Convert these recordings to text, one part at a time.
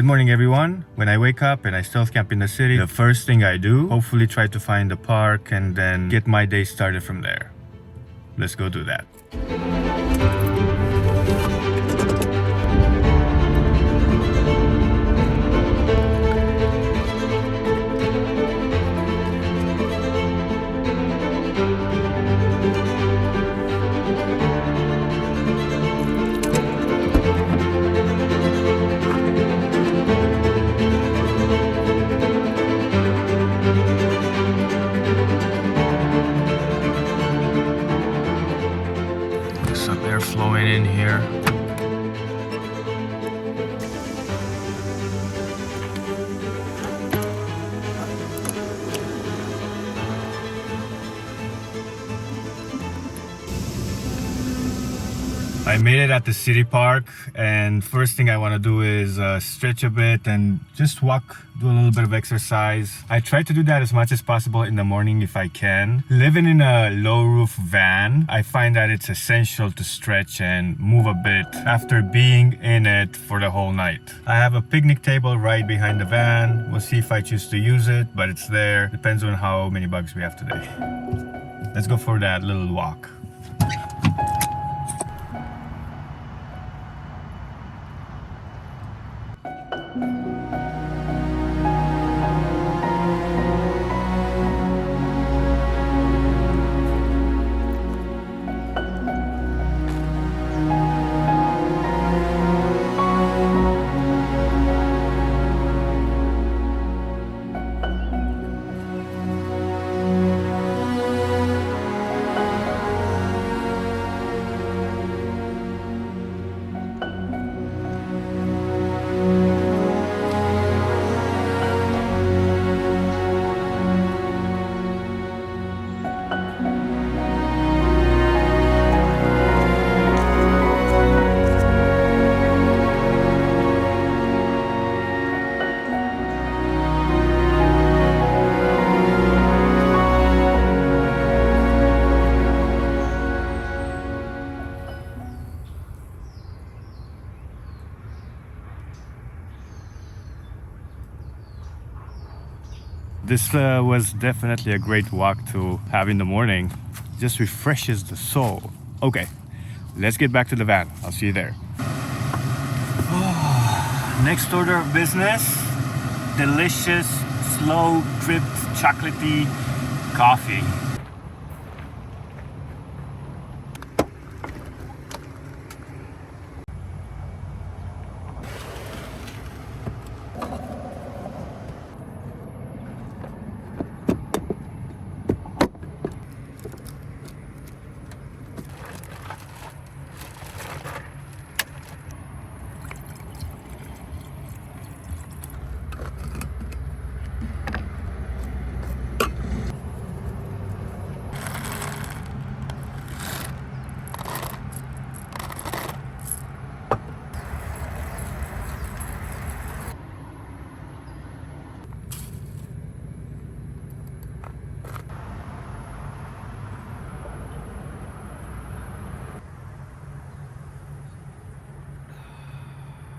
morning everyone. When I wake up and I stealth camp in the city, the first thing I do, hopefully try to find a park and then get my day started from there. Let's go do that. Some air flowing in here. I made it at the city park, and first thing I want to do is stretch a bit and just walk, do a little bit of exercise. I try to do that as much as possible in the morning if I can. Living in a low roof van, I find that it's essential to stretch and move a bit after being in it for the whole night. I have a picnic table right behind the van. We'll see if I choose to use it, but it's there. Depends on how many bugs we have today. Let's go for that little walk. This was definitely a great walk to have in the morning. Just refreshes the soul. Okay, let's get back to the van. I'll see you there. Next order of business, delicious, slow dripped, chocolatey coffee.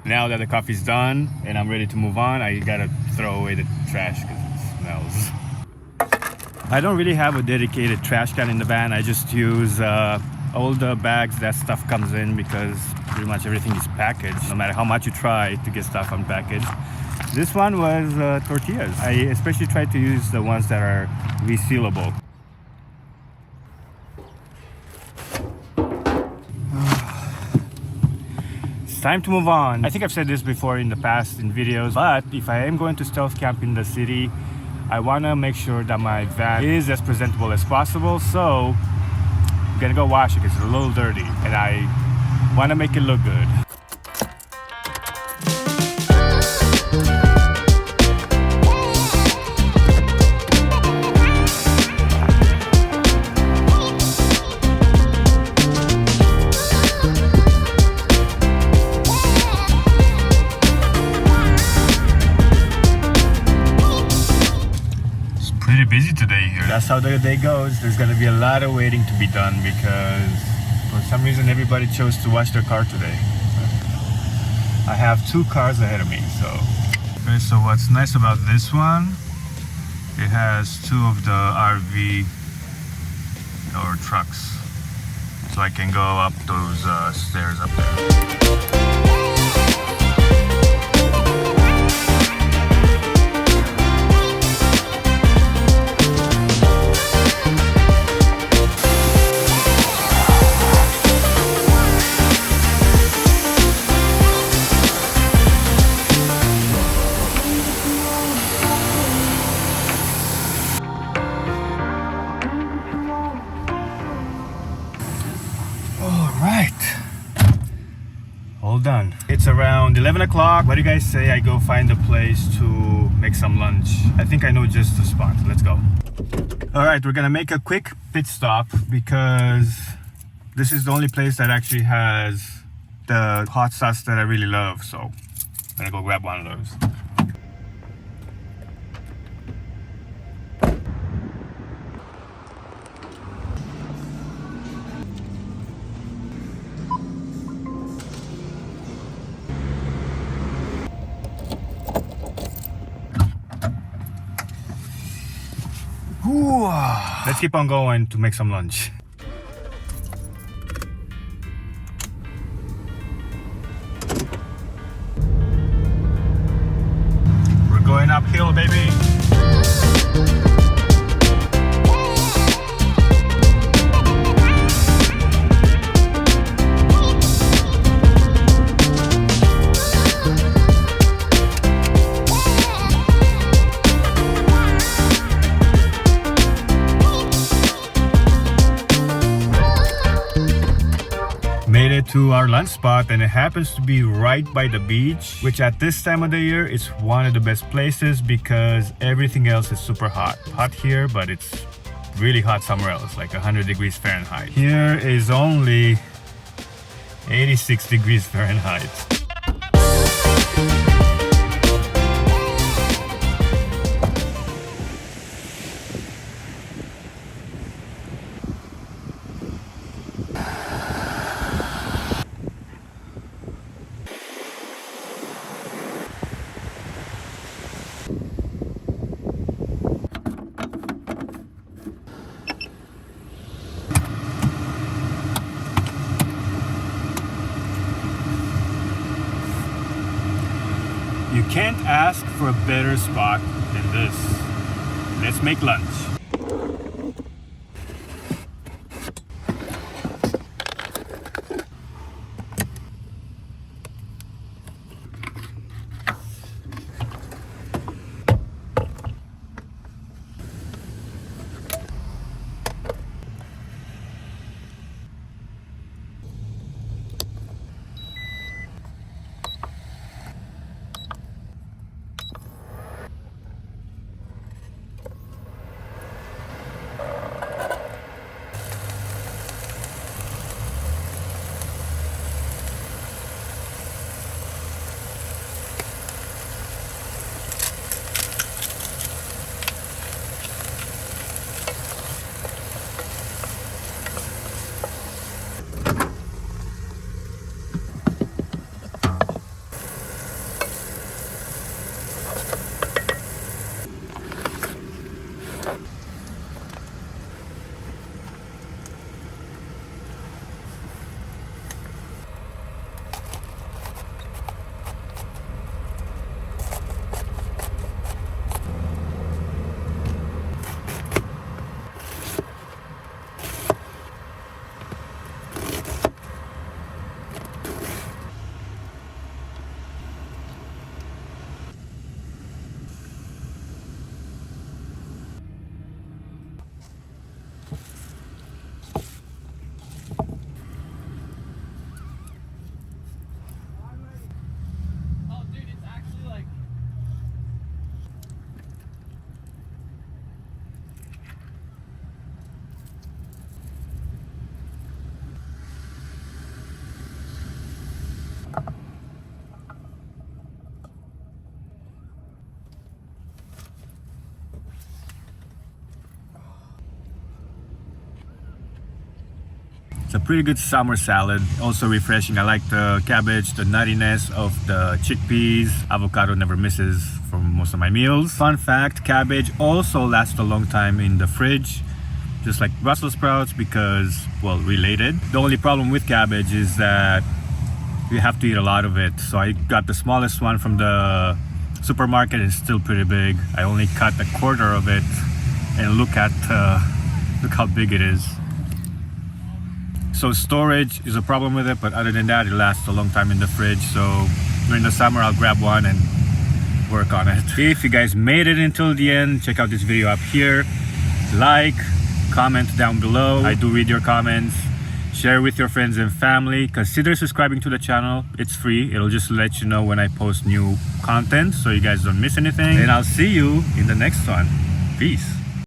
Now that the coffee's done and I'm ready to move on, I gotta throw away the trash because it smells. I don't really have a dedicated trash can in the van. I just use all the bags that stuff comes in because pretty much everything is packaged. No matter how much you try to get stuff unpackaged. This one was tortillas. I especially try to use the ones that are resealable. Time to move on. I think I've said this before in the past in videos, but if I am going to stealth camp in the city, I want to make sure that my van is as presentable as possible. So I'm gonna go wash it because it's a little dirty and I want to make it look good. Busy today here. That's how the day goes. There's gonna be a lot of waiting to be done because for some reason everybody chose to wash their car today. I have 2 cars ahead of me, so Okay, so what's nice about this one, it has two of the RV or trucks, so I can go up those stairs up there. All done. It's around 11 o'clock. What do you guys say I go find a place to make some lunch? I think I know just the spot. Let's go. All right, we're gonna make a quick pit stop because this is the only place that actually has the hot sauce that I really love. So I'm gonna go grab one of those. Let's keep on going to make some lunch. We're going uphill, baby. Made it to our lunch spot, and it happens to be right by the beach, which at this time of the year is one of the best places because everything else is super hot. Hot here, but it's really hot somewhere else, like 100 degrees Fahrenheit. Here is only 86 degrees Fahrenheit. You can't ask for a better spot than this. Let's make lunch. It's a pretty good summer salad, also refreshing. I like the cabbage, the nuttiness of the chickpeas. Avocado never misses for most of my meals. Fun fact, cabbage also lasts a long time in the fridge, just like Brussels sprouts, because, well, related. The only problem with cabbage is that you have to eat a lot of it. So I got the smallest one from the supermarket. It's still pretty big. I only cut a quarter of it, and look how big it is. So storage is a problem with it, but other than that, it lasts a long time in the fridge. So during the summer, I'll grab one and work on it. If you guys made it until the end, check out this video up here. Like, comment down below. I do read your comments. Share with your friends and family. Consider subscribing to the channel. It's free. It'll just let you know when I post new content so you guys don't miss anything. And I'll see you in the next one. Peace.